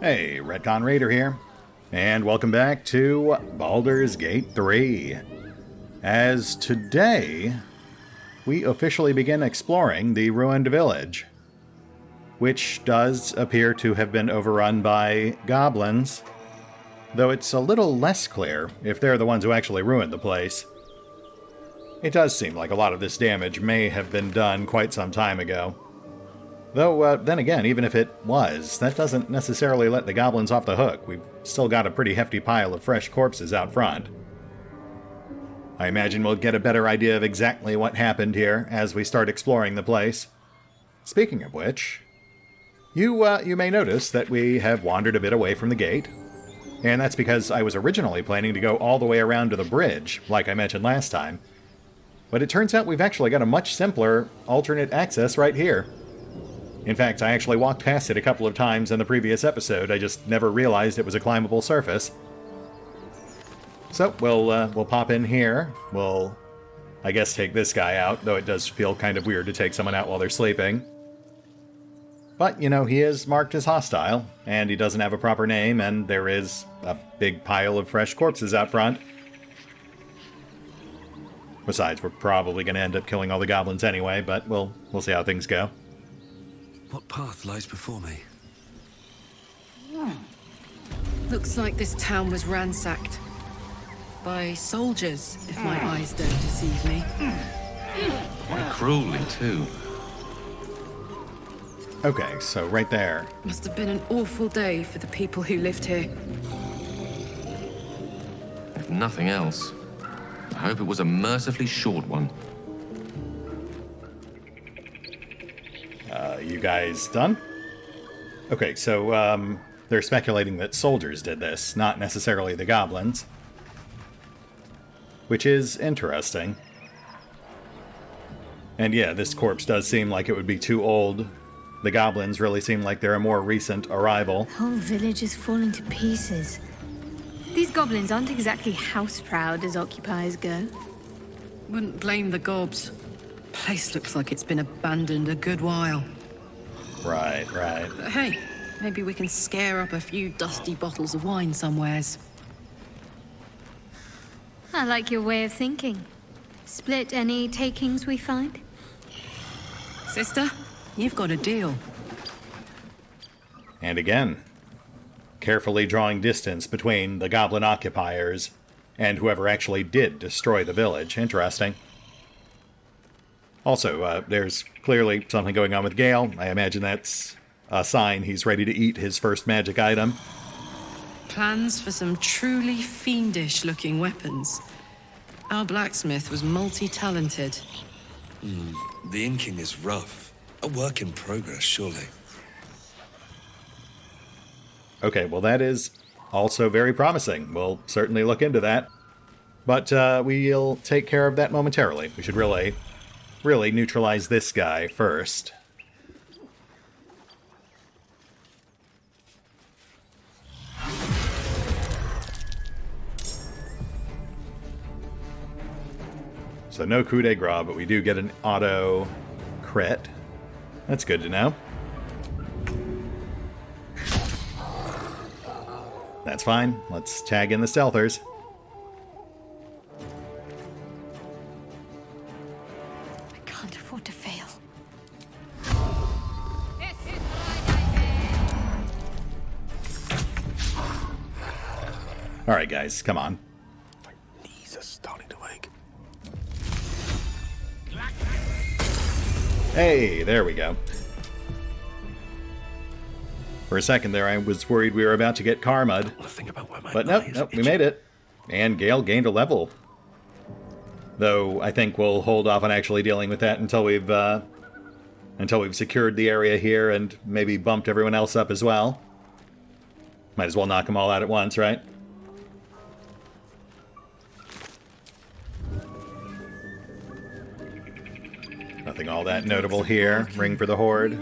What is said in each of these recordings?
Hey, RetconRaider here, and welcome back to Baldur's Gate 3. As today, we officially begin exploring the ruined village, which does appear to have been overrun by goblins, though it's a little less clear if they're the ones who actually ruined the place. It does seem like a lot of this damage may have been done quite some time ago. Though, then again, even if it was, that doesn't necessarily let the goblins off the hook. We've still got a pretty hefty pile of fresh corpses out front. I imagine we'll get a better idea of exactly what happened here as we start exploring the place. Speaking of which, you may notice that we have wandered a bit away from the gate. And that's because I was originally planning to go all the way around to the bridge, like I mentioned last time. But it turns out we've actually got a much simpler alternate access right here. In fact, I actually walked past it a couple of times in the previous episode. I just never realized it was a climbable surface. So, we'll pop in here. We'll, I guess, take this guy out, though it does feel kind of weird to take someone out while they're sleeping. But, you know, he is marked as hostile, and he doesn't have a proper name, and there is a big pile of fresh corpses out front. Besides, we're probably going to end up killing all the goblins anyway, but we'll see how things go. What path lies before me? Looks like this town was ransacked. By soldiers, if my eyes don't deceive me. Quite cruelly, too. Okay, so right there. Must have been an awful day for the people who lived here. If nothing else, I hope it was a mercifully short one. You guys done? Okay, so, they're speculating that soldiers did this, not necessarily the goblins. Which is interesting. And yeah, this corpse does seem like it would be too old. The goblins really seem like they're a more recent arrival. The whole village is falling to pieces. These goblins aren't exactly house-proud as occupiers go. Wouldn't blame the gobs. Place looks like it's been abandoned a good while. Right. But hey, maybe we can scare up a few dusty bottles of wine somewheres. I like your way of thinking. Split any takings we find? Sister, you've got a deal. And again, carefully drawing distance between the goblin occupiers and whoever actually did destroy the village. Interesting. Also, there's clearly something going on with Gale. I imagine that's a sign he's ready to eat his first magic item. Plans for some truly fiendish-looking weapons. Our blacksmith was multi-talented. The inking is rough. A work in progress, surely. Okay, well that is also very promising. We'll certainly look into that. But we'll take care of that momentarily. We should really neutralize this guy first. So no coup de grace, but we do get an auto crit. That's good to know. That's fine. Let's tag in the stealthers. I can't afford to fail. Alright guys, come on. My knees are starting to ache. Hey, there we go. For a second there, I was worried we were about to get karma'd. But nope, we made it. And Gale gained a level. Though, I think we'll hold off on actually dealing with that until we've secured the area here and maybe bumped everyone else up as well. Might as well knock them all out at once, right? Nothing all that notable here. Ring for the Horde.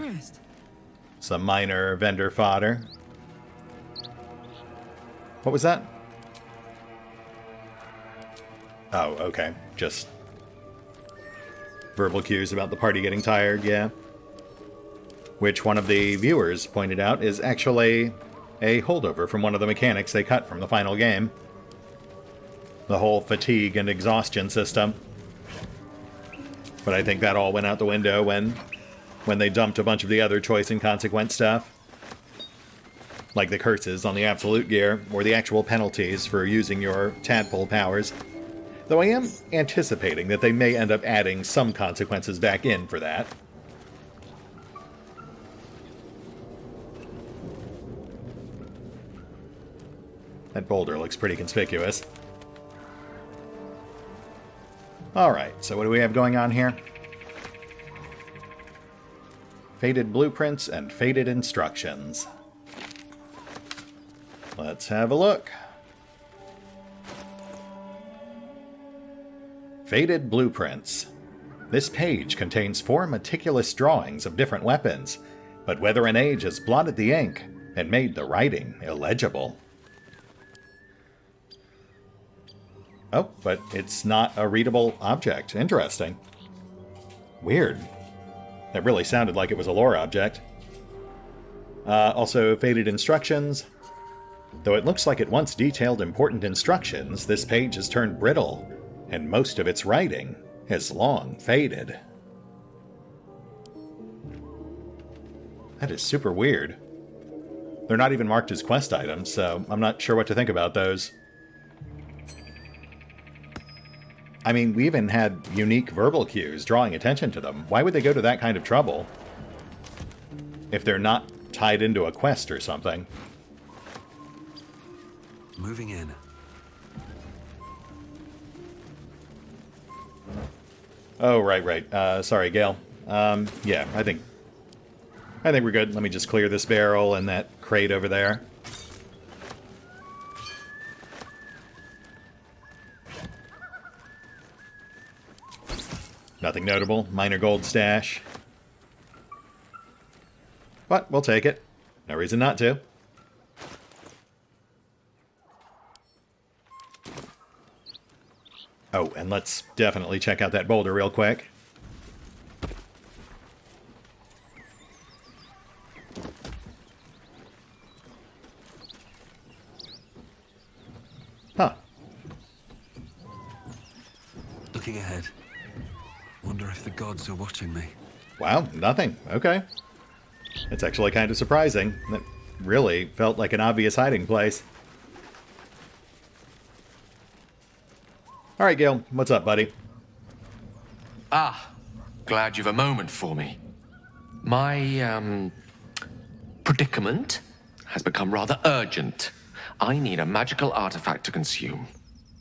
Some minor vendor fodder. What was that? Oh, okay. Just verbal cues about the party getting tired, yeah. Which one of the viewers pointed out is actually a holdover from one of the mechanics they cut from the final game. The whole fatigue and exhaustion system. But I think that all went out the window when they dumped a bunch of the other choice and consequence stuff. Like the curses on the absolute gear, or the actual penalties for using your tadpole powers. Though I am anticipating that they may end up adding some consequences back in for that. That boulder looks pretty conspicuous. Alright, so what do we have going on here? Faded blueprints and faded instructions. Let's have a look. Faded blueprints. This page contains 4 meticulous drawings of different weapons, but Weather and Age has blotted the ink and made the writing illegible. Oh, but it's not a readable object. Interesting. Weird. That really sounded like it was a lore object. Also, faded instructions. Though it looks like it once detailed important instructions, this page has turned brittle, and most of its writing has long faded. That is super weird. They're not even marked as quest items, so I'm not sure what to think about those. I mean, we even had unique verbal cues drawing attention to them. Why would they go to that kind of trouble if they're not tied into a quest or something? Moving in. Oh, right. Sorry, Gale. Yeah, I think we're good. Let me just clear this barrel and that crate over there. Nothing notable. Minor gold stash. But we'll take it. No reason not to. Oh, and let's definitely check out that boulder real quick. Huh. Looking ahead. Wonder if the gods are watching me. Wow, nothing. Okay. It's actually kind of surprising. That really felt like an obvious hiding place. Alright, Gale. What's up, buddy? Glad you've a moment for me. My, predicament has become rather urgent. I need a magical artifact to consume.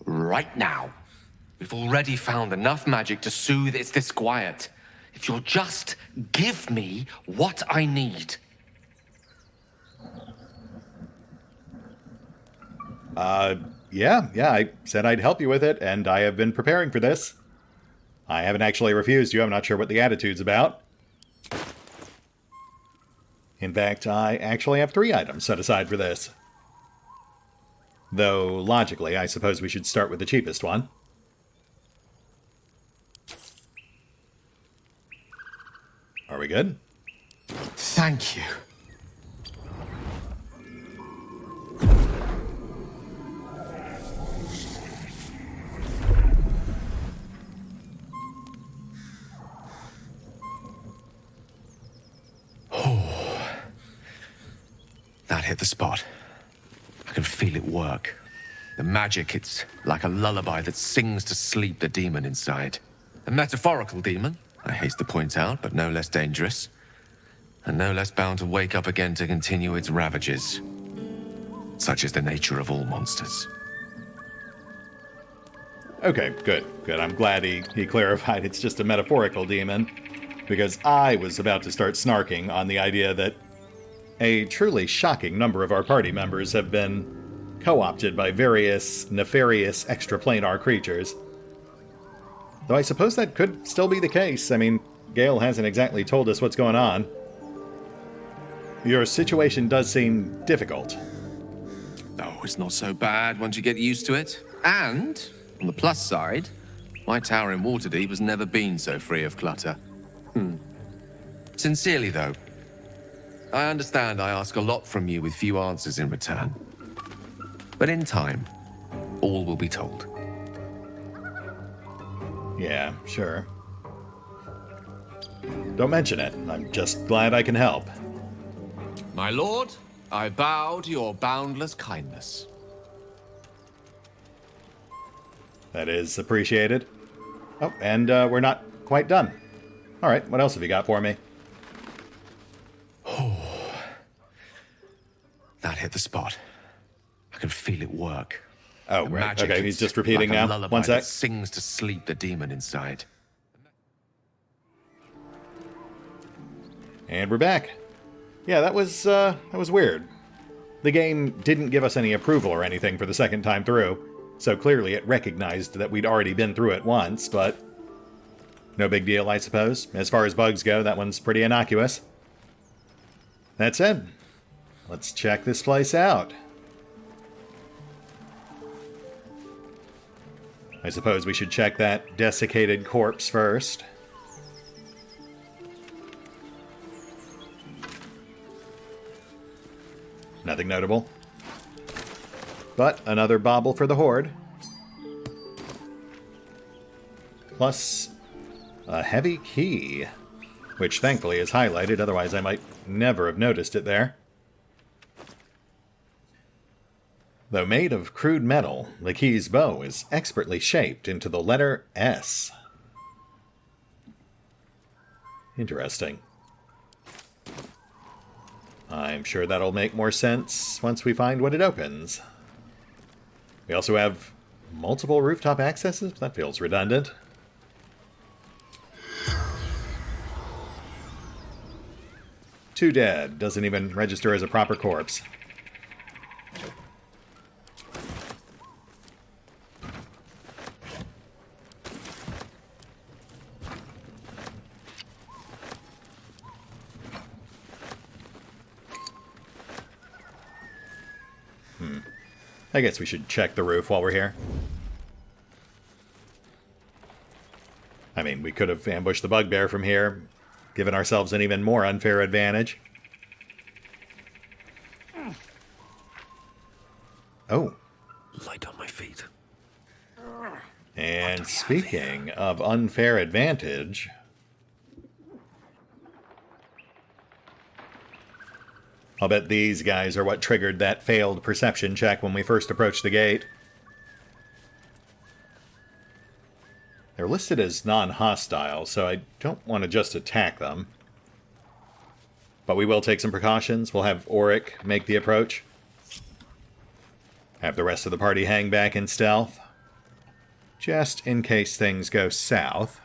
Right now. We've already found enough magic to soothe its disquiet. If you'll just give me what I need. Yeah, I said I'd help you with it, and I have been preparing for this. I haven't actually refused you. I'm not sure what the attitude's about. In fact, I actually have 3 items set aside for this. Though, logically, I suppose we should start with the cheapest one. Are we good? Thank you. That hit the spot. I can feel it work. The magic, it's like a lullaby that sings to sleep the demon inside. A metaphorical demon, I haste to point out, but no less dangerous. And no less bound to wake up again to continue its ravages. Such is the nature of all monsters. Okay, good. I'm glad he clarified it's just a metaphorical demon, because I was about to start snarking on the idea that a truly shocking number of our party members have been co-opted by various nefarious extraplanar creatures. Though I suppose that could still be the case. I mean, Gale hasn't exactly told us what's going on. Your situation does seem difficult. Oh, it's not so bad once you get used to it. And, on the plus side, my tower in Waterdeep has never been so free of clutter. Sincerely, though, I understand I ask a lot from you with few answers in return. But in time, all will be told. Yeah, sure. Don't mention it. I'm just glad I can help. My lord, I bow to your boundless kindness. That is appreciated. Oh, and we're not quite done. All right, what else have you got for me? That hit the spot. I can feel it work. Oh, The right. magic Okay, is he's just repeating like a now. lullaby One sec. that sings to sleep the demon inside. And we're back. Yeah, that was weird. The game didn't give us any approval or anything for the second time through, so clearly it recognized that we'd already been through it once, but no big deal, I suppose. As far as bugs go, that one's pretty innocuous. That said, let's check this place out. I suppose we should check that desiccated corpse first. Nothing notable. But another bauble for the Horde. Plus a heavy key, which thankfully is highlighted, otherwise I might never have noticed it there. Though made of crude metal, the key's bow is expertly shaped into the letter S. Interesting. I'm sure that'll make more sense once we find what it opens. We also have multiple rooftop accesses? That feels redundant. Two dead. Doesn't even register as a proper corpse. I guess we should check the roof while we're here. I mean, we could have ambushed the bugbear from here, given ourselves an even more unfair advantage. Oh. Light on my feet. And speaking of unfair advantage... I'll bet these guys are what triggered that failed perception check when we first approached the gate. They're listed as non-hostile, so I don't want to just attack them. But we will take some precautions. We'll have Auric make the approach. Have the rest of the party hang back in stealth. Just in case things go south.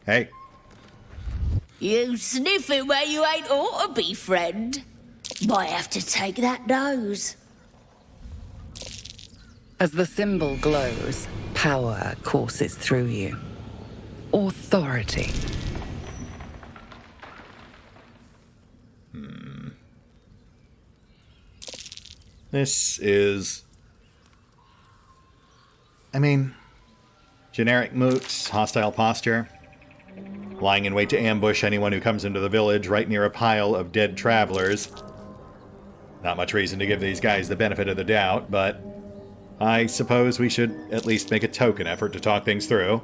Hey. You sniffing where you ain't ought to be, friend. Might have to take that nose. As the symbol glows, power courses through you. Authority. This is... I mean... generic moots, hostile posture. Lying in wait to ambush anyone who comes into the village right near a pile of dead travelers. Not much reason to give these guys the benefit of the doubt, but I suppose we should at least make a token effort to talk things through.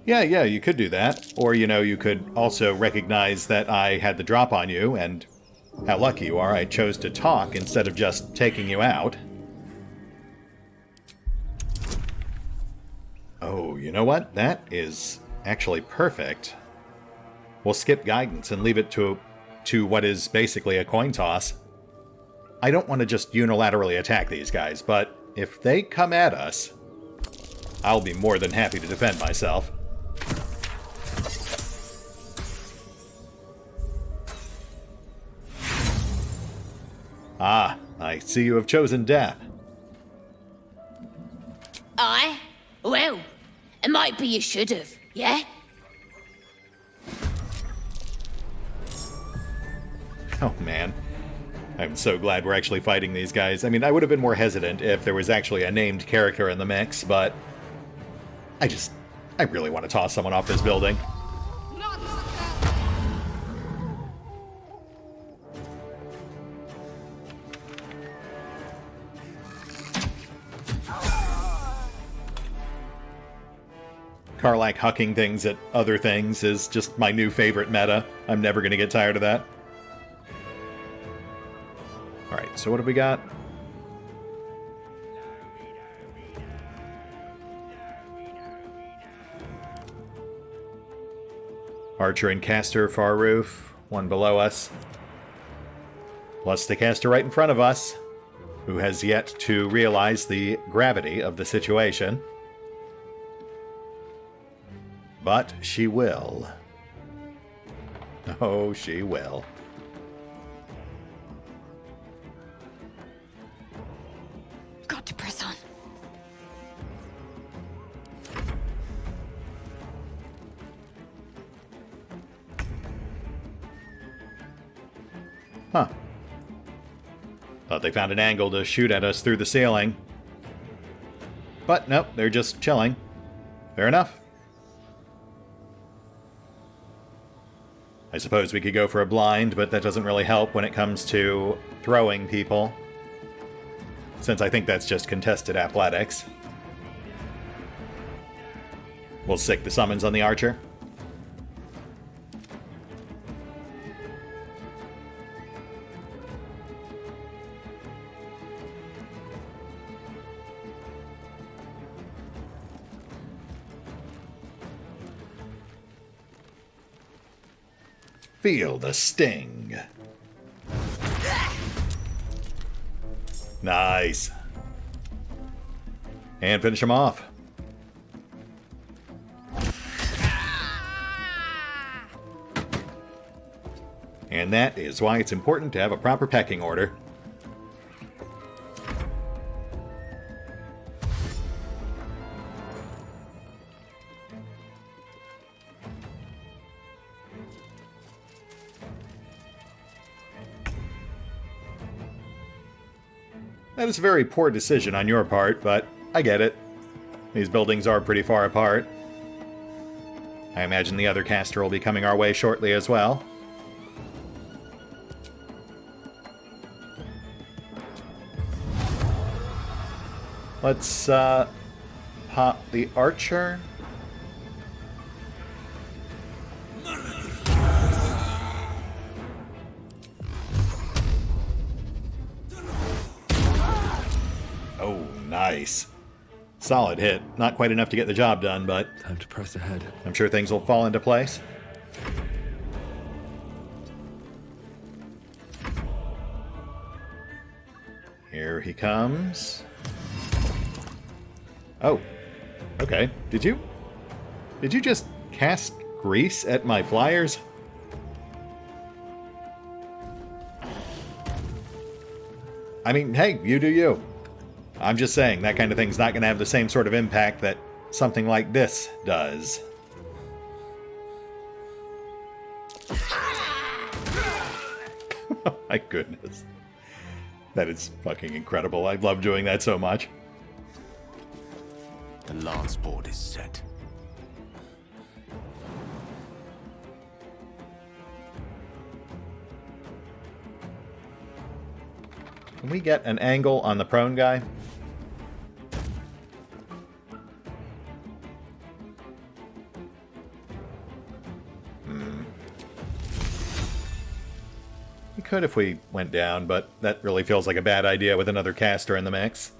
Yeah, you could do that. Or, you could also recognize that I had the drop on you, and how lucky you are I chose to talk instead of just taking you out. Oh, you know what? That is actually perfect. We'll skip guidance and leave it to what is basically a coin toss. I don't want to just unilaterally attack these guys, but if they come at us, I'll be more than happy to defend myself. Ah, I see you have chosen death. Aye? Well, it might be you should have, yeah? Oh, man. I'm so glad we're actually fighting these guys. I mean, I would have been more hesitant if there was actually a named character in the mix, but I I really want to toss someone off this building. Karlach hucking things at other things is just my new favorite meta. I'm never going to get tired of that. Alright, so what have we got? Archer and caster far roof, one below us. Plus the caster right in front of us, who has yet to realize the gravity of the situation. But she will. Oh, she will. Got to press on. Huh. Thought they found an angle to shoot at us through the ceiling. But nope, they're just chilling. Fair enough. I suppose we could go for a blind, but that doesn't really help when it comes to throwing people, since I think that's just contested athletics. We'll sick the summons on the archer. Feel the sting. Nice. And finish him off. And that is why it's important to have a proper pecking order. That is a very poor decision on your part, but I get it. These buildings are pretty far apart. I imagine the other caster will be coming our way shortly as well. Let's pop the archer. Oh, nice. Solid hit. Not quite enough to get the job done, but Time to press ahead. I'm sure things will fall into place. Here he comes. Oh, okay. Did you just cast grease at my flyers? I mean, hey, you do you. I'm just saying, that kind of thing's not going to have the same sort of impact that something like this does. Oh my goodness. That is fucking incredible. I love doing that so much. The lance board is set. Can we get an angle on the prone guy? We could if we went down, but that really feels like a bad idea with another caster in the mix.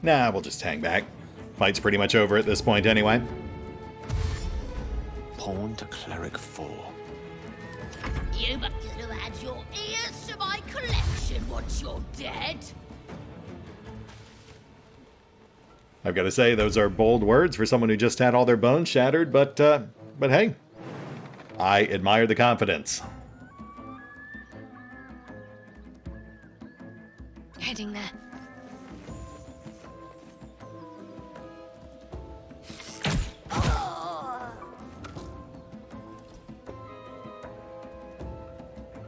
Nah, we'll just hang back. Fight's pretty much over at this point anyway. Pawn to cleric 4. You must have had your ears to my collection once you're dead. I've got to say, those are bold words for someone who just had all their bones shattered, but hey, I admire the confidence. Heading there.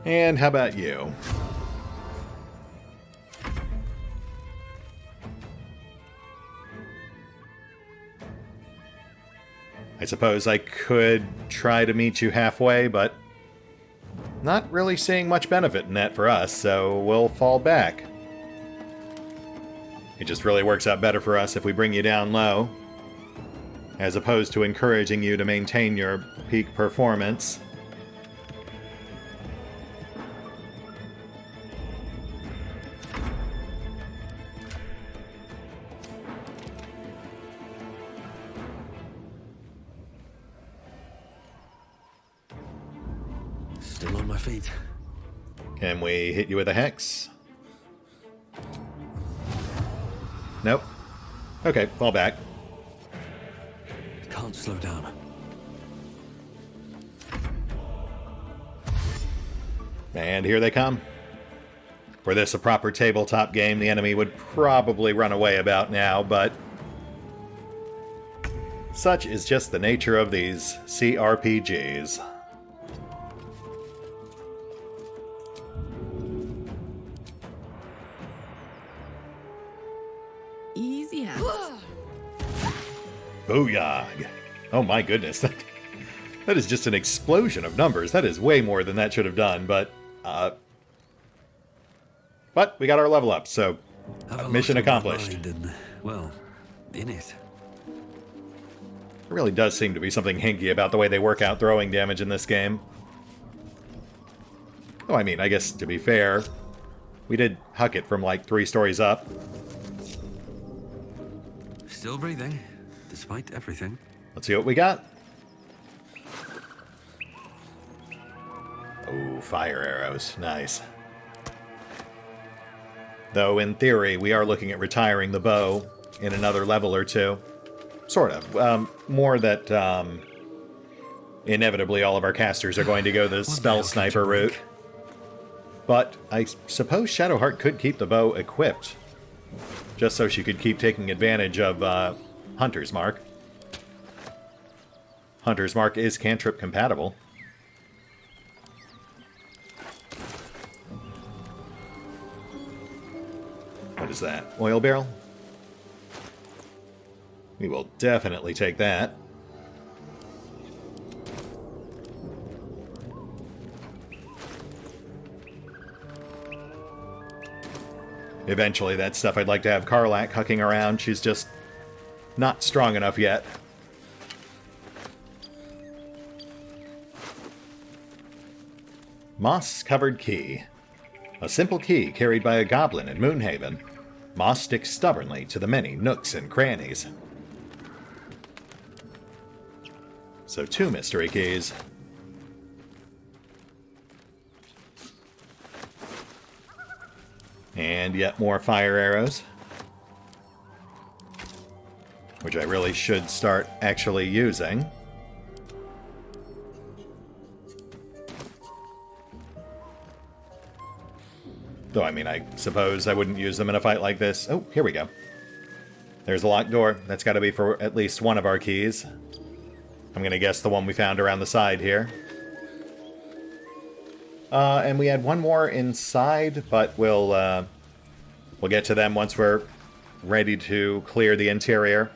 And how about you? I suppose I could try to meet you halfway, but not really seeing much benefit in that for us, so we'll fall back. It just really works out better for us if we bring you down low, as opposed to encouraging you to maintain your peak performance. Still on my feet. Can we hit you with a hex? Nope. Okay, fall back. Can't slow down. And here they come. Were this a proper tabletop game, the enemy would probably run away about now, but such is just the nature of these cRPGs. Easy out. Booyah! Oh my goodness, that is just an explosion of numbers. That is way more than that should have done, but we got our level up, so mission accomplished. And, well, in it. There really does seem to be something hinky about the way they work out throwing damage in this game. Oh, I mean, I guess to be fair, we did huck it from like 3 stories up. Still breathing, despite everything. Let's see what we got. Oh, fire arrows. Nice. Though, in theory, we are looking at retiring the bow in another level or 2. Sort of. More that, inevitably all of our casters are going to go the spell sniper route. But I suppose Shadowheart could keep the bow equipped, just so she could keep taking advantage of Hunter's Mark. Hunter's Mark is cantrip compatible. What is that? Oil barrel? We will definitely take that. Eventually, that stuff I'd like to have Karlach hucking around. She's just not strong enough yet. Moss-covered key. A simple key carried by a goblin in Moonhaven. Moss sticks stubbornly to the many nooks and crannies. So 2 mystery keys. And yet more fire arrows. Which I really should start actually using. Though, I mean, I suppose I wouldn't use them in a fight like this. Oh, here we go. There's a locked door. That's got to be for at least one of our keys. I'm going to guess the one we found around the side here. And we had one more inside, but we'll get to them once we're ready to clear the interior.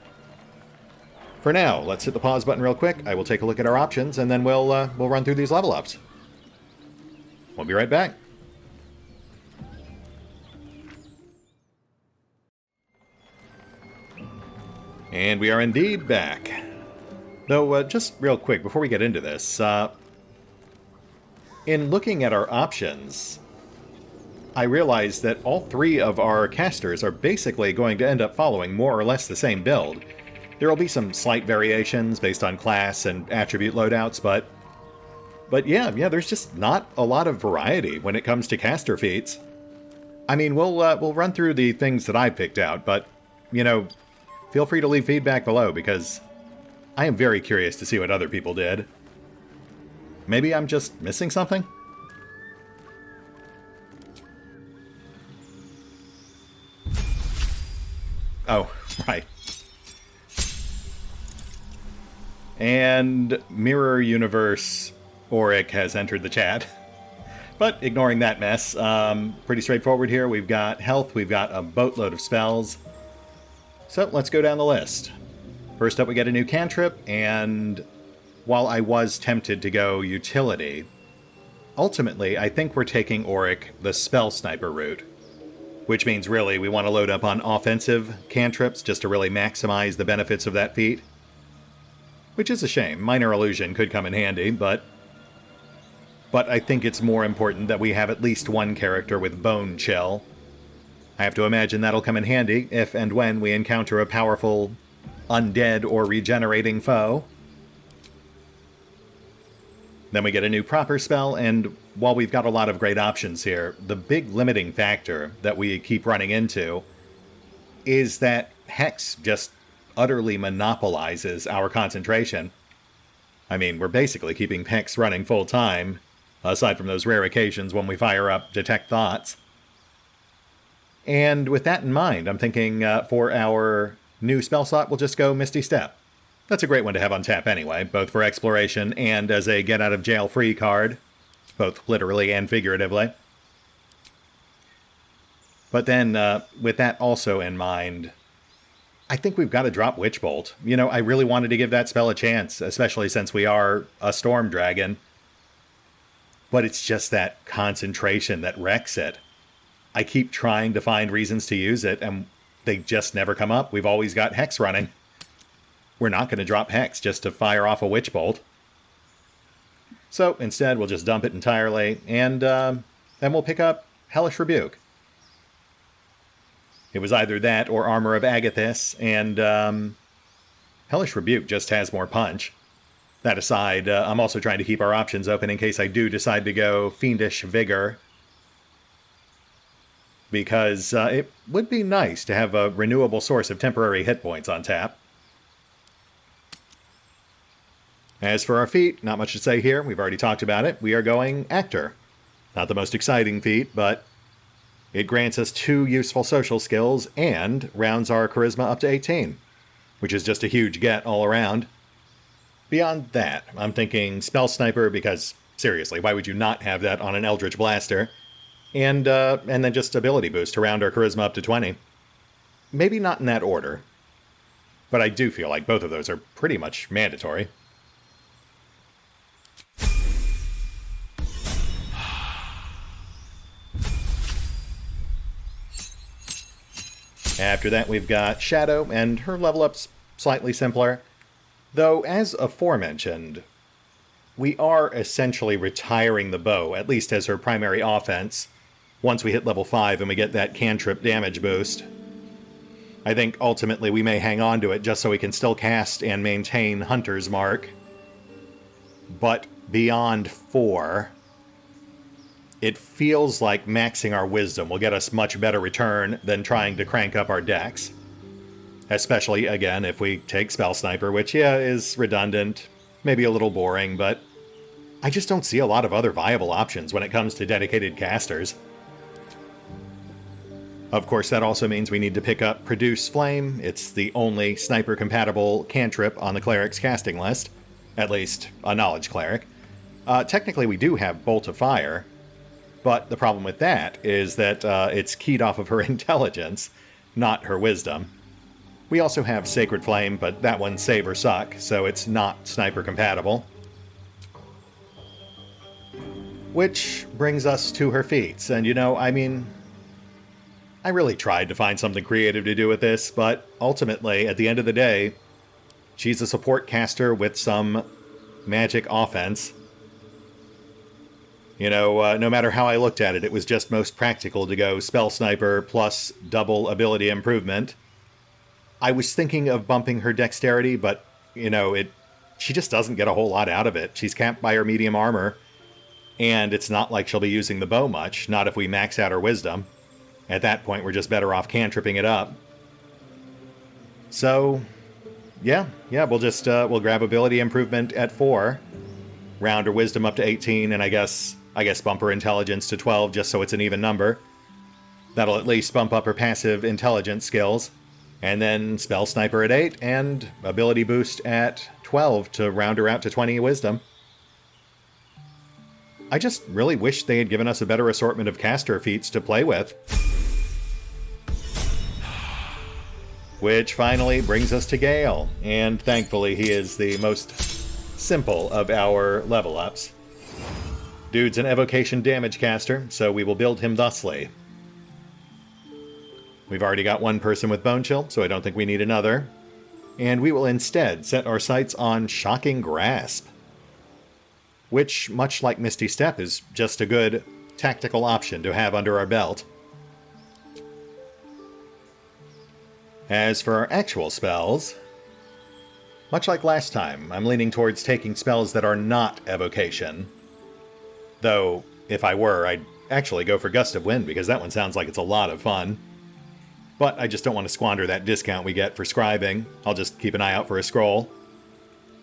For now, let's hit the pause button real quick. I will take a look at our options, and then we'll run through these level ups. We'll be right back. And we are indeed back. Though, just real quick, before we get into this, in looking at our options, I realized that all 3 of our casters are basically going to end up following more or less the same build. There will be some slight variations based on class and attribute loadouts, but yeah, there's just not a lot of variety when it comes to caster feats. I mean, we'll run through the things that I picked out, but, you know, feel free to leave feedback below, because I am very curious to see what other people did. Maybe I'm just missing something? Oh, right. And Mirror Universe Auric has entered the chat. But ignoring that mess, pretty straightforward here. We've got health, we've got a boatload of spells. So let's go down the list. First up, we get a new cantrip, and while I was tempted to go utility, ultimately I think we're taking Auric the spell sniper route. Which means really we want to load up on offensive cantrips just to really maximize the benefits of that feat. Which is a shame. Minor Illusion could come in handy, but I think it's more important that we have at least one character with Bone Chill. I have to imagine that'll come in handy if and when we encounter a powerful undead or regenerating foe. Then we get a new proper spell, and while we've got a lot of great options here, the big limiting factor that we keep running into is that Hex just utterly monopolizes our concentration. I mean, we're basically keeping Hex running full time, aside from those rare occasions when we fire up Detect Thoughts. And with that in mind, I'm thinking for our new spell slot, we'll just go Misty Step. That's a great one to have on tap anyway, both for exploration and as a get-out-of-jail-free card, both literally and figuratively. But then, with that also in mind, I think we've got to drop Witch Bolt. You know, I really wanted to give that spell a chance, especially since we are a Storm Dragon. But it's just that concentration that wrecks it. I keep trying to find reasons to use it, and they just never come up. We've always got Hex running. We're not going to drop Hex just to fire off a Witch Bolt. So instead, we'll just dump it entirely, and then we'll pick up Hellish Rebuke. It was either that or Armor of Agathis, and Hellish Rebuke just has more punch. That aside, I'm also trying to keep our options open in case I do decide to go Fiendish Vigor, because it would be nice to have a renewable source of temporary hit points on tap. As for our feat, not much to say here. We've already talked about it. We are going Actor. Not the most exciting feat, but it grants us 2 useful social skills and rounds our charisma up to 18, which is just a huge get all around. Beyond that, I'm thinking Spell Sniper because, seriously, why would you not have that on an Eldritch Blaster? And then just Ability Boost to round our charisma up to 20. Maybe not in that order, but I do feel like both of those are pretty much mandatory. After that, we've got Shadow, and her level up's slightly simpler. Though, as aforementioned, we are essentially retiring the bow, at least as her primary offense, once we hit level 5 and we get that cantrip damage boost. I think ultimately we may hang on to it just so we can still cast and maintain Hunter's Mark. But beyond 4, it feels like maxing our wisdom will get us much better return than trying to crank up our dex. Especially, again, if we take Spell Sniper, which, yeah, is redundant, maybe a little boring, but I just don't see a lot of other viable options when it comes to dedicated casters. Of course, that also means we need to pick up Produce Flame. It's the only sniper-compatible cantrip on the cleric's casting list. At least, a knowledge cleric. Technically, we do have Bolt of Fire, but the problem with that is that it's keyed off of her intelligence, not her wisdom. We also have Sacred Flame, but that one's save or suck, so it's not sniper compatible. Which brings us to her feats, and you know, I mean, I really tried to find something creative to do with this, but ultimately, at the end of the day, she's a support caster with some magic offense. You know, no matter how I looked at it, it was just most practical to go Spell Sniper plus double ability improvement. I was thinking of bumping her dexterity, but, you know, she just doesn't get a whole lot out of it. She's capped by her medium armor, and it's not like she'll be using the bow much, not if we max out her wisdom. At that point, we're just better off cantripping it up. So, yeah, we'll grab ability improvement at 4, round her wisdom up to 18, and I guess bump her intelligence to 12 just so it's an even number. That'll at least bump up her passive intelligence skills. And then Spell Sniper at 8, and Ability Boost at 12 to round her out to 20 wisdom. I just really wish they had given us a better assortment of caster feats to play with. Which finally brings us to Gale, and thankfully he is the most simple of our level ups. Dude's an evocation damage caster, so we will build him thusly. We've already got one person with Bone Chill, so I don't think we need another. And we will instead set our sights on Shocking Grasp, which, much like Misty Step, is just a good tactical option to have under our belt. As for our actual spells, much like last time, I'm leaning towards taking spells that are not evocation. Though, if I were, I'd actually go for Gust of Wind, because that one sounds like it's a lot of fun. But I just don't want to squander that discount we get for scribing. I'll just keep an eye out for a scroll.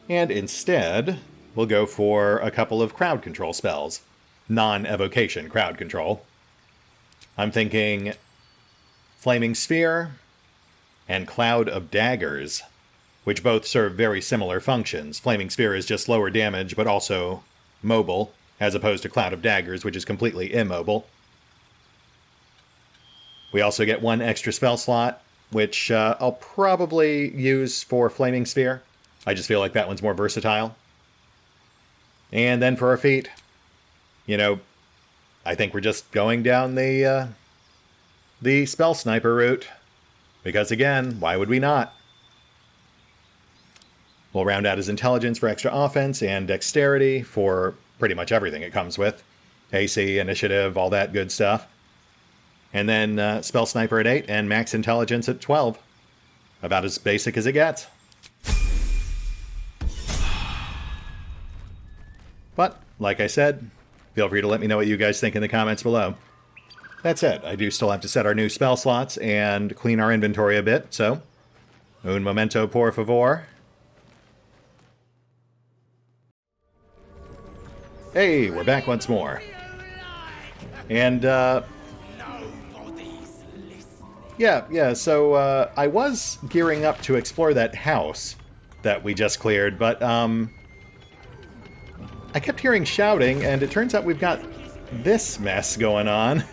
And instead, we'll go for a couple of crowd control spells. Non-evocation crowd control. I'm thinking Flaming Sphere and Cloud of Daggers, which both serve very similar functions. Flaming Sphere is just lower damage, but also mobile, as opposed to Cloud of Daggers, which is completely immobile. We also get one extra spell slot, which I'll probably use for Flaming Sphere. I just feel like that one's more versatile. And then for our feat, I think we're just going down the Spell Sniper route. Because again, why would we not? We'll round out his intelligence for extra offense and dexterity for pretty much everything it comes with. AC, initiative, all that good stuff. And then Spell Sniper at 8 and max intelligence at 12. About as basic as it gets. But, like I said, feel free to let me know what you guys think in the comments below. That said, I do still have to set our new spell slots and clean our inventory a bit, so un momento por favor. Hey, we're back once more. And, so I was gearing up to explore that house that we just cleared, but, I kept hearing shouting, and it turns out we've got this mess going on.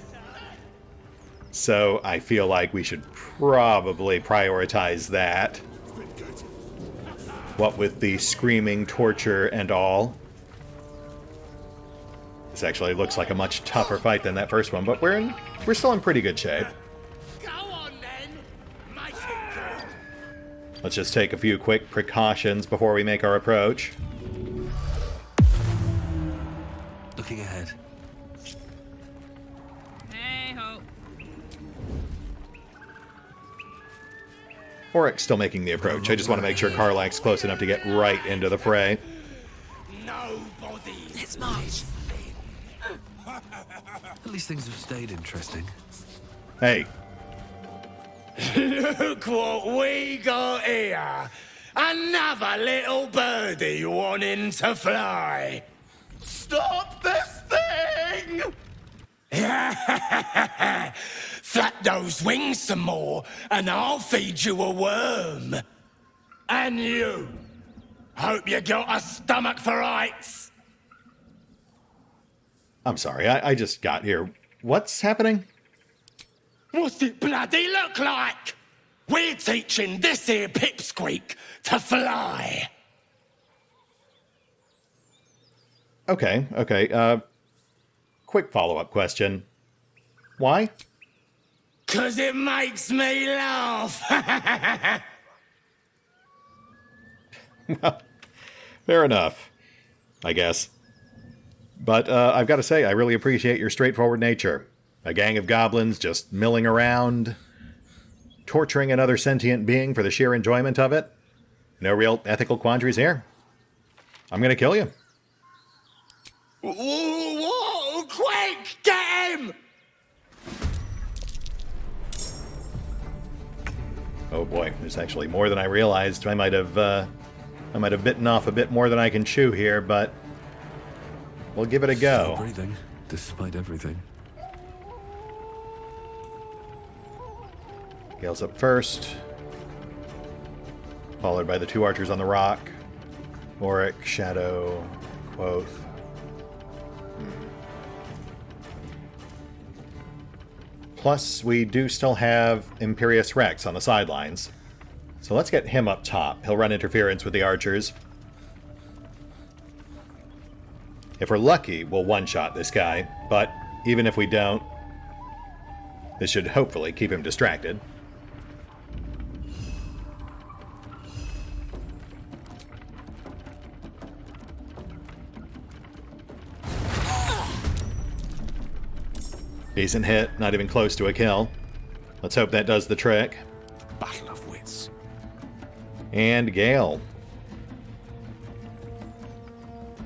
So I feel like we should probably prioritize that. What with the screaming, torture, and all. This actually looks like a much tougher fight than that first one, but we're still in pretty good shape. Go on then. Let's just take a few quick precautions before we make our approach. Looking ahead. Oric's still making the approach. I just want to make sure Karlach's close enough to get right into the fray. Nobody. Let's march. At least things have stayed interesting. Hey. Look what we got here. Another little birdie wanting to fly. Stop this thing! Flap those wings some more, and I'll feed you a worm. And you. Hope you got a stomach for heights. I'm sorry, I just got here. What's happening? What's it bloody look like? We're teaching this here pipsqueak to fly. Okay. Quick follow-up question. Why? 'Cause it makes me laugh. Well, fair enough, I guess. But I've got to say, I really appreciate your straightforward nature. A gang of goblins just milling around, torturing another sentient being for the sheer enjoyment of it. No real ethical quandaries here. I'm gonna kill you. Whoa, quick, get him! Oh boy, there's actually more than I realized. I might have bitten off a bit more than I can chew here, but we'll give it a go. Still breathing, despite everything. Gale's up first, followed by the two archers on the rock. Auric, Shadow, Quoth. Plus, we do still have Imperious Rex on the sidelines. So let's get him up top. He'll run interference with the archers. If we're lucky, we'll one-shot this guy, but even if we don't, this should hopefully keep him distracted. Decent hit, not even close to a kill. Let's hope that does the trick. Battle of wits. And Gale.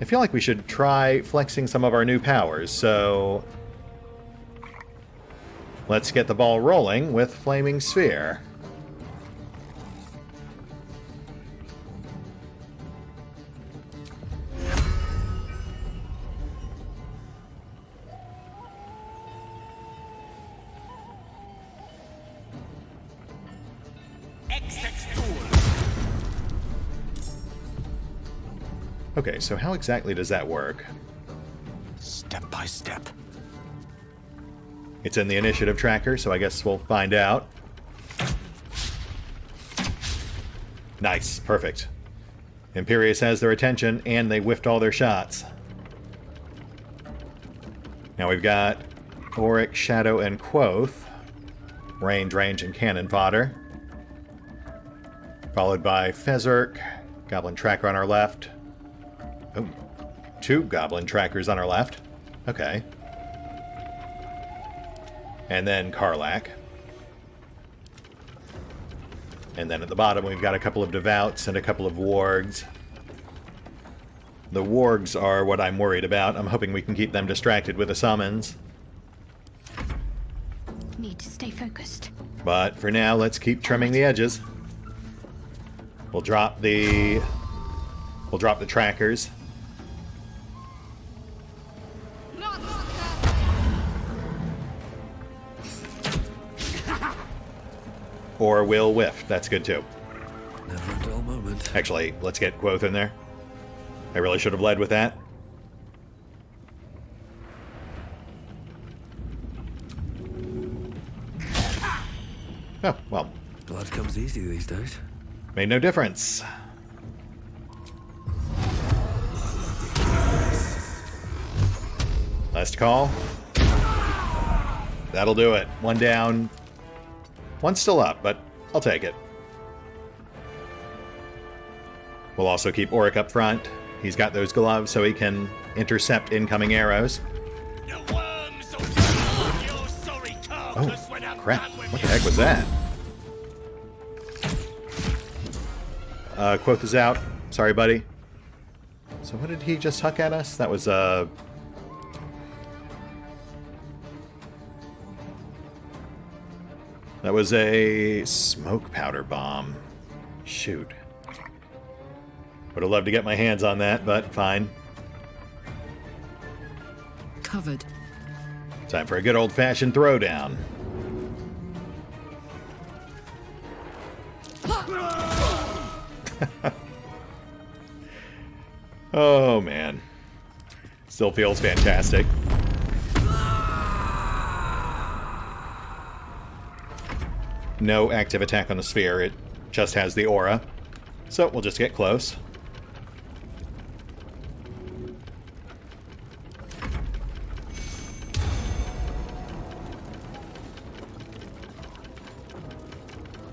I feel like we should try flexing some of our new powers, so let's get the ball rolling with Flaming Sphere. Okay, so how exactly does that work? Step by step. It's in the initiative tracker, so I guess we'll find out. Nice, perfect. Imperious has their attention, and they whiffed all their shots. Now we've got Auric, Shadow, and Quoth. Range, and cannon fodder. Followed by Fezark, Goblin Tracker on our left. Oh, 2 Goblin Trackers on our left. Okay. And then Karlach. And then at the bottom we've got a couple of Devouts and a couple of Wargs. The Wargs are what I'm worried about. I'm hoping we can keep them distracted with the summons. Need to stay focused. But for now, let's keep trimming the edges. We'll drop the trackers. Or we'll whiff. That's good too. Never a dull moment. Actually, let's get Quoth in there. I really should have led with that. Oh, well. Blood comes easy these days. Made no difference. Last call. That'll do it. 1 down. 1's still up, but I'll take it. We'll also keep Auric up front. He's got those gloves so he can intercept incoming arrows. Oh, crap. What the heck was that? Quoth is out. Sorry, buddy. So what did he just huck at us? That was, That was a smoke powder bomb. Shoot. Would have loved to get my hands on that, but fine. Covered. Time for a good old-fashioned throwdown. Oh, man. Still feels fantastic. No active attack on the sphere. It just has the aura. So we'll just get close.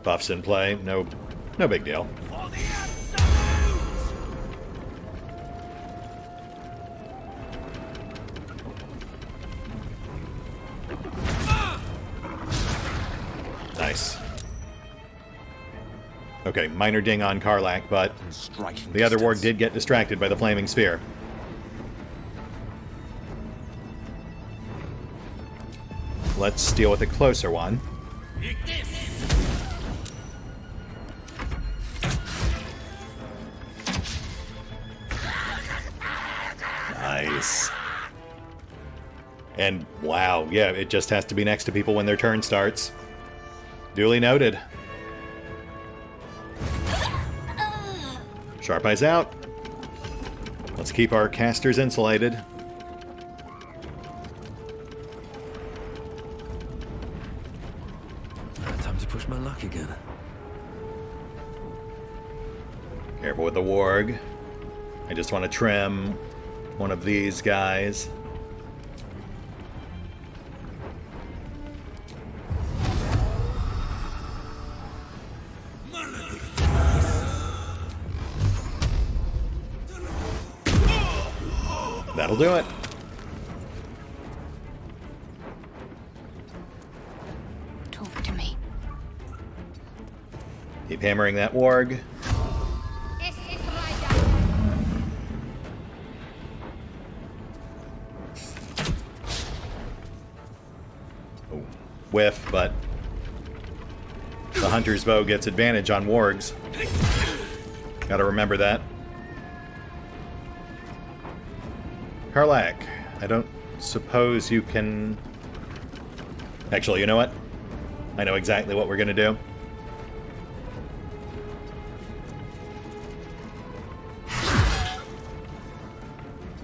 Buffs in play. No big deal. Nice. Okay, minor ding on Karlach, but the other warg did get distracted by the flaming sphere. Let's deal with a closer one. Nice. And wow, yeah, it just has to be next to people when their turn starts. Duly noted. Sharp Eyes out. Let's keep our casters insulated. again. Careful with the warg. I just want to trim one of these guys. That'll do it. Talk to me. Keep hammering that warg. Oh, whiff, but the hunter's bow gets advantage on wargs. Gotta remember that. Karlak, I don't suppose you can... Actually, you know what? I know exactly what we're gonna do.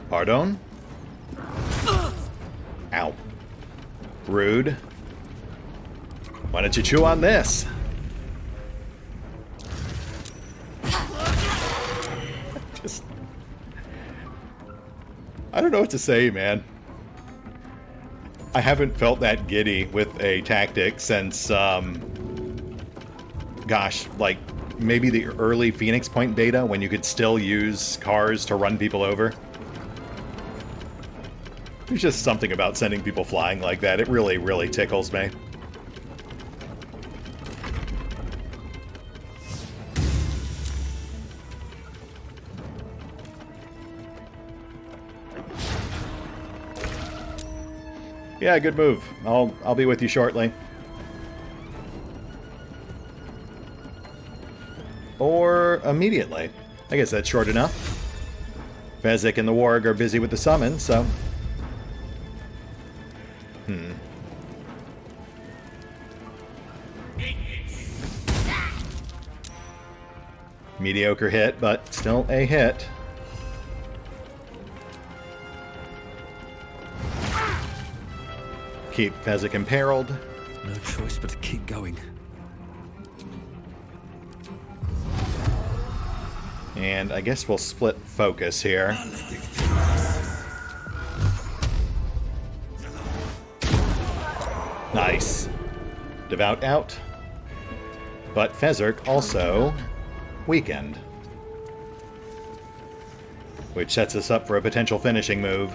Pardon? Ow. Rude. Why don't you chew on this? Just... I don't know what to say, man. I haven't felt that giddy with a tactic since, gosh, like, maybe the early Phoenix Point beta when you could still use cars to run people over. There's just something about sending people flying like that. It really, really tickles me. Yeah, good move. I'll be with you shortly. Or immediately. I guess that's short enough. Fezzik and the warg are busy with the summon, so... Mediocre hit, but still a hit. Keep Fezzik imperiled. No choice but to keep going. And I guess we'll split focus here. Nice. Devout out. But Fezzik also weakened. Which sets us up for a potential finishing move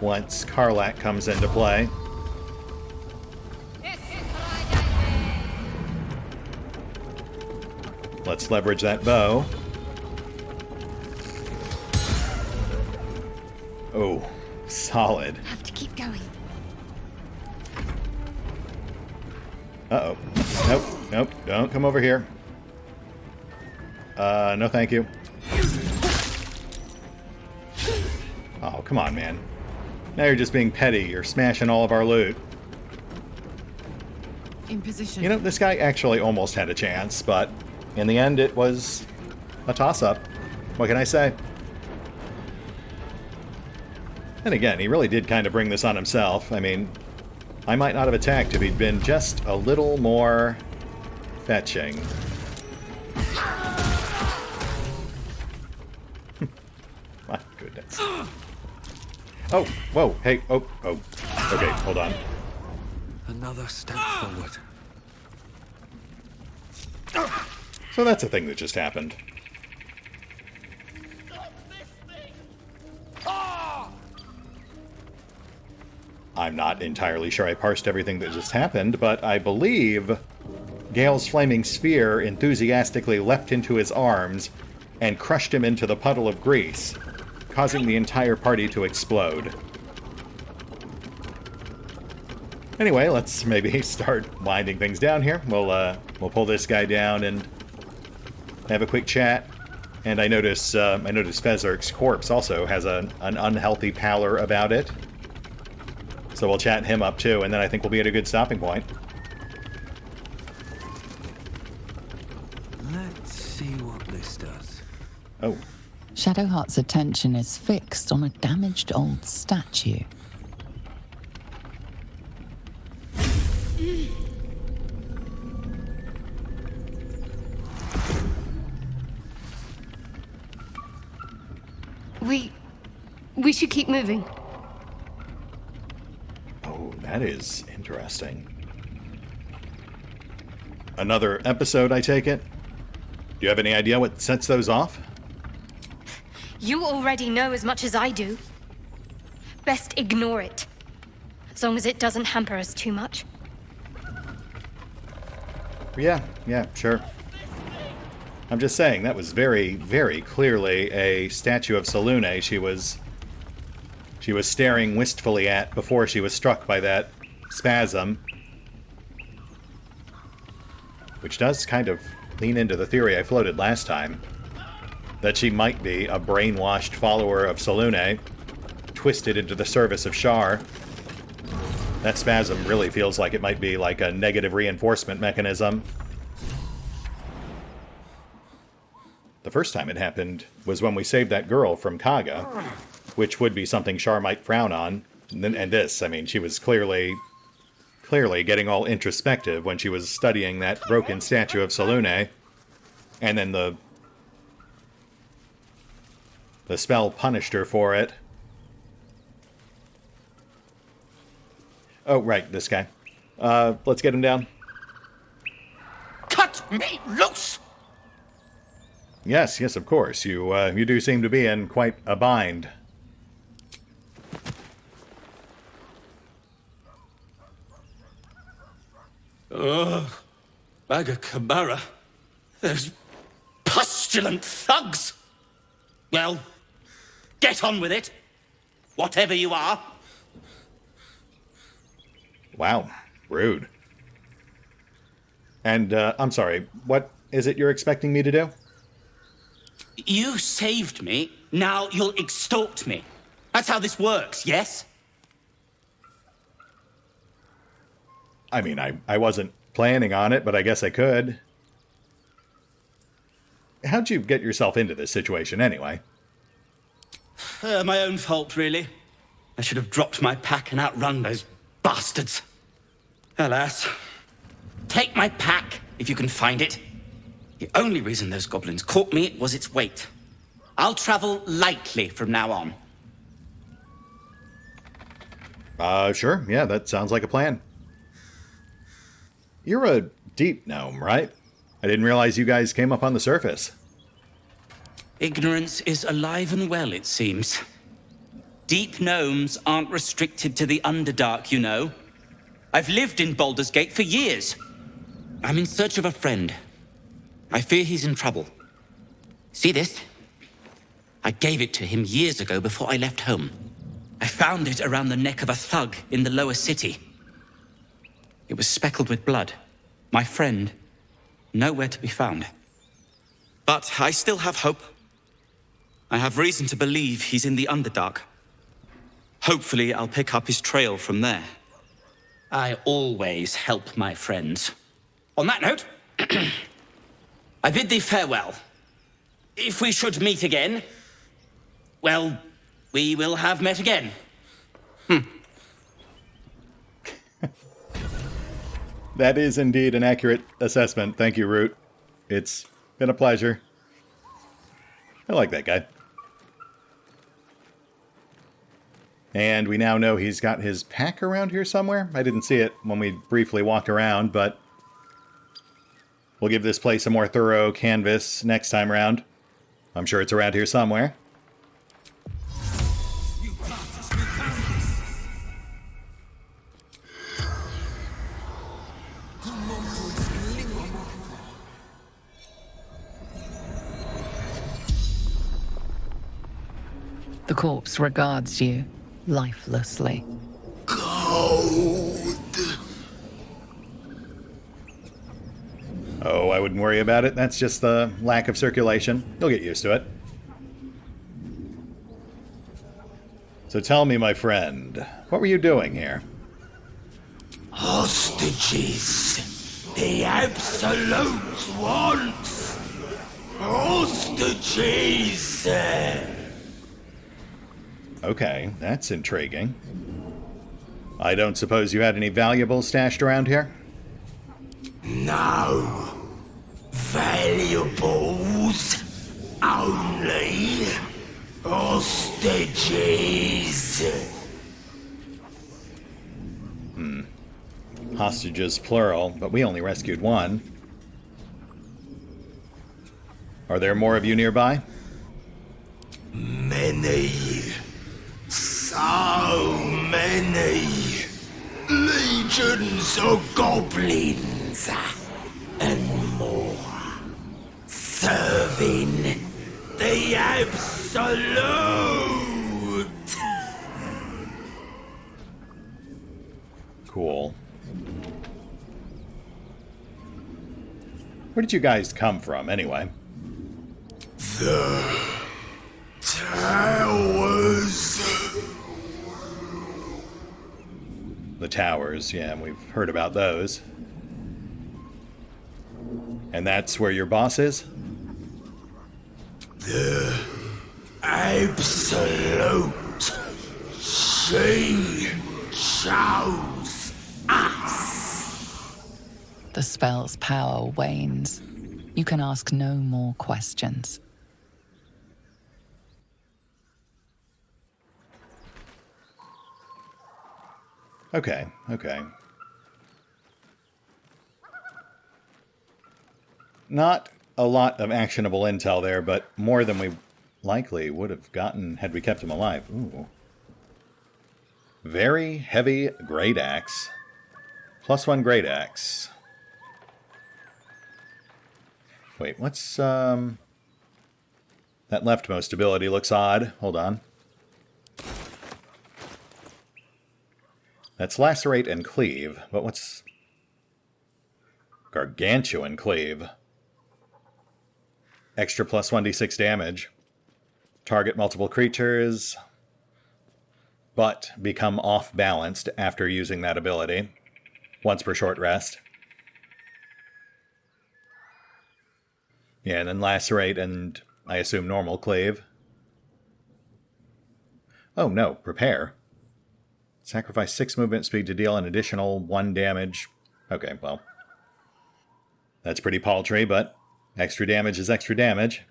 once Karlak comes into play. Let's leverage that bow. Oh, solid. Have to keep going. Uh-oh. Nope, nope, don't come over here. No thank you. Oh, come on, man. Now you're just being petty. You're smashing all of our loot. In position. You know, this guy actually almost had a chance, but in the end it was a toss-up. What can I say? And again, he really did kind of bring this on himself. I mean, I might not have attacked if he'd been just a little more fetching. My goodness. Oh, whoa, hey, oh. Okay, hold on. Another step forward. So that's a thing that just happened. I'm not entirely sure I parsed everything that just happened, but I believe Gale's flaming sphere enthusiastically leapt into his arms and crushed him into the puddle of grease, causing the entire party to explode. Anyway, let's maybe start winding things down here. We'll pull this guy down and have a quick chat. And I notice Fezzik's corpse also has an unhealthy pallor about it. So we'll chat him up too, and then I think we'll be at a good stopping point. Let's see what this does. Oh. Shadowheart's attention is fixed on a damaged old statue. We should keep moving. Oh, that is interesting. Another episode, I take it? Do you have any idea what sets those off? You already know as much as I do. Best ignore it. As long as it doesn't hamper us too much. Yeah, sure. I'm just saying, that was very, very clearly a statue of Selûne she was staring wistfully at before she was struck by that spasm. Which does kind of lean into the theory I floated last time, that she might be a brainwashed follower of Selûne, twisted into the service of Shar. That spasm really feels like it might be like a negative reinforcement mechanism. The first time it happened was when we saved that girl from Kaga, which would be something Shar might frown on. And this, I mean, she was clearly getting all introspective when she was studying that broken statue of Selûne, and then the spell punished her for it. Oh, right, this guy. Let's get him down. Cut me loose! Yes, of course. You do seem to be in quite a bind. Baga Kamara. Those pustulant thugs! Well, get on with it. Whatever you are. Wow, rude. And, I'm sorry, what is it you're expecting me to do? You saved me, now you'll extort me. That's how this works, yes? I mean, I wasn't planning on it, but I guess I could. How'd you get yourself into this situation, anyway? My own fault, really. I should have dropped my pack and outrun those bastards. Alas. Take my pack, if you can find it. The only reason those goblins caught me was its weight. I'll travel lightly from now on. Sure. Yeah, that sounds like a plan. You're a deep gnome, right? I didn't realize you guys came up on the surface. Ignorance is alive and well, it seems. Deep gnomes aren't restricted to the Underdark, you know. I've lived in Baldur's Gate for years. I'm in search of a friend. I fear he's in trouble. See this? I gave it to him years ago before I left home. I found it around the neck of a thug in the lower city. It was speckled with blood. My friend, nowhere to be found. But I still have hope. I have reason to believe he's in the Underdark. Hopefully, I'll pick up his trail from there. I always help my friends. On that note, I bid thee farewell. If we should meet again, well, we will have met again. That is indeed an accurate assessment. Thank you, Root. It's been a pleasure. I like that guy. And we now know he's got his pack around here somewhere. I didn't see it when we briefly walked around, but we'll give this place a more thorough canvas next time around. I'm sure it's around here somewhere. The corpse regards you lifelessly. Cold. Oh, I wouldn't worry about it. That's just the lack of circulation. You'll get used to it. So tell me, my friend, what were you doing here? Hostages. The Absolute wants. Hostages. Okay, that's intriguing. I don't suppose you had any valuables stashed around here? No. Valuables. Only Hostages! Hostages, plural, but we only rescued one. Are there more of you nearby? Many. So many. Legions of goblins. And more. Serving the Absolute. Cool. Where did you guys come from, anyway? The towers. The towers, yeah, we've heard about those. And that's where your boss is? The Absolute. She chose us. The spell's power wanes. You can ask no more questions. Okay, okay. Not a lot of actionable intel there, but more than we likely would have gotten had we kept him alive. Ooh. Very heavy great axe. +1 great axe. Wait, what's, that leftmost ability looks odd. Hold on. That's Lacerate and Cleave, but what's... Gargantuan Cleave. Extra +1d6 damage. Target multiple creatures, but become off-balanced after using that ability. Once per short rest. Yeah, and then Lacerate and, I assume, normal Cleave. Oh, no, Prepare. Sacrifice 6 movement speed to deal an additional 1 damage. Okay, well. That's pretty paltry, but extra damage is extra damage.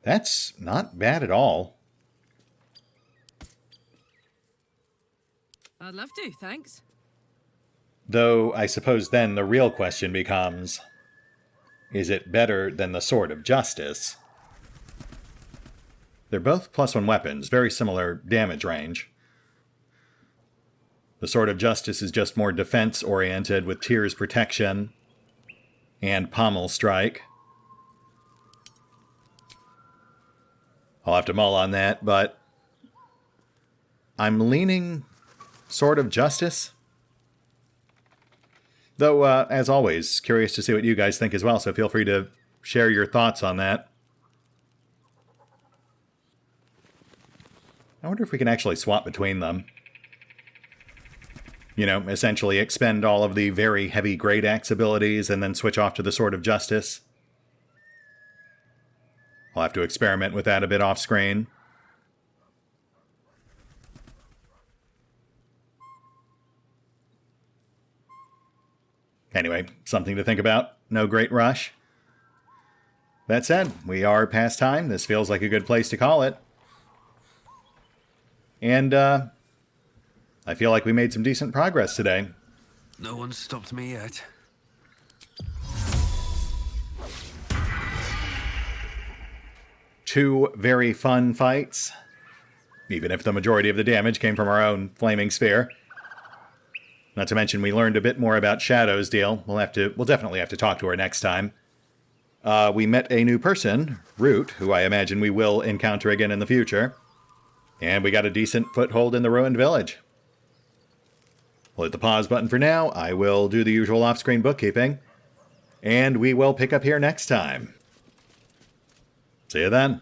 That's not bad at all. I'd love to, thanks. Though, I suppose then the real question becomes, is it better than the Sword of Justice? They're both +1 weapons, very similar damage range. The Sword of Justice is just more defense-oriented with Tears Protection and Pommel Strike. I'll have to mull on that, but I'm leaning Sword of Justice. Though, as always, curious to see what you guys think as well, so feel free to share your thoughts on that. I wonder if we can actually swap between them. You know, essentially expend all of the very heavy Great Axe abilities and then switch off to the Sword of Justice. I'll have to experiment with that a bit off-screen. Anyway, something to think about. No great rush. That said, we are past time. This feels like a good place to call it. And, I feel like we made some decent progress today. No one's stopped me yet. Two very fun fights, even if the majority of the damage came from our own flaming sphere. Not to mention we learned a bit more about Shadow's deal. We'll definitely have to talk to her next time. We met a new person, Root, who I imagine we will encounter again in the future. And we got a decent foothold in the ruined village. We'll hit the pause button for now. I will do the usual off-screen bookkeeping. And we will pick up here next time. See you then.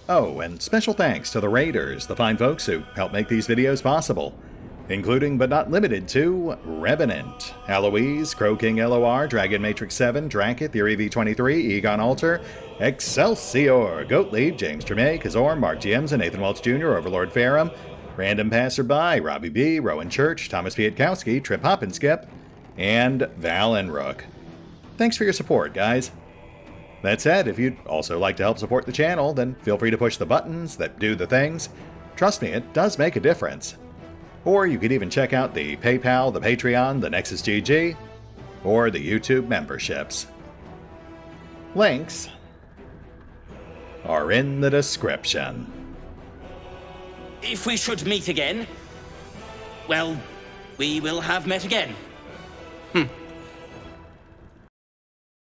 Oh, and special thanks to the Raiders, the fine folks who help make these videos possible. Including but not limited to Revenant, Alois, CrowkingLoR, Dragon Matrix 7, Drakiith, Theory V23, EgonAlter, Exsellsior, Gottlieb, James Trimmier, Kazorm, Mark Giemza, Nathan Welch Jr., OverlordPherom, RandomPassrby, RobbyB, Rowan Church, Tomasz Piątkowski, Triphoppenskip, and Valinrook. Thanks for your support, guys. That said, if you'd also like to help support the channel, then feel free to push the buttons that do the things. Trust me, it does make a difference. Or you could even check out the PayPal, the Patreon, the Nexus GG, or the YouTube memberships. Links are in the description. If we should meet again, well, we will have met again.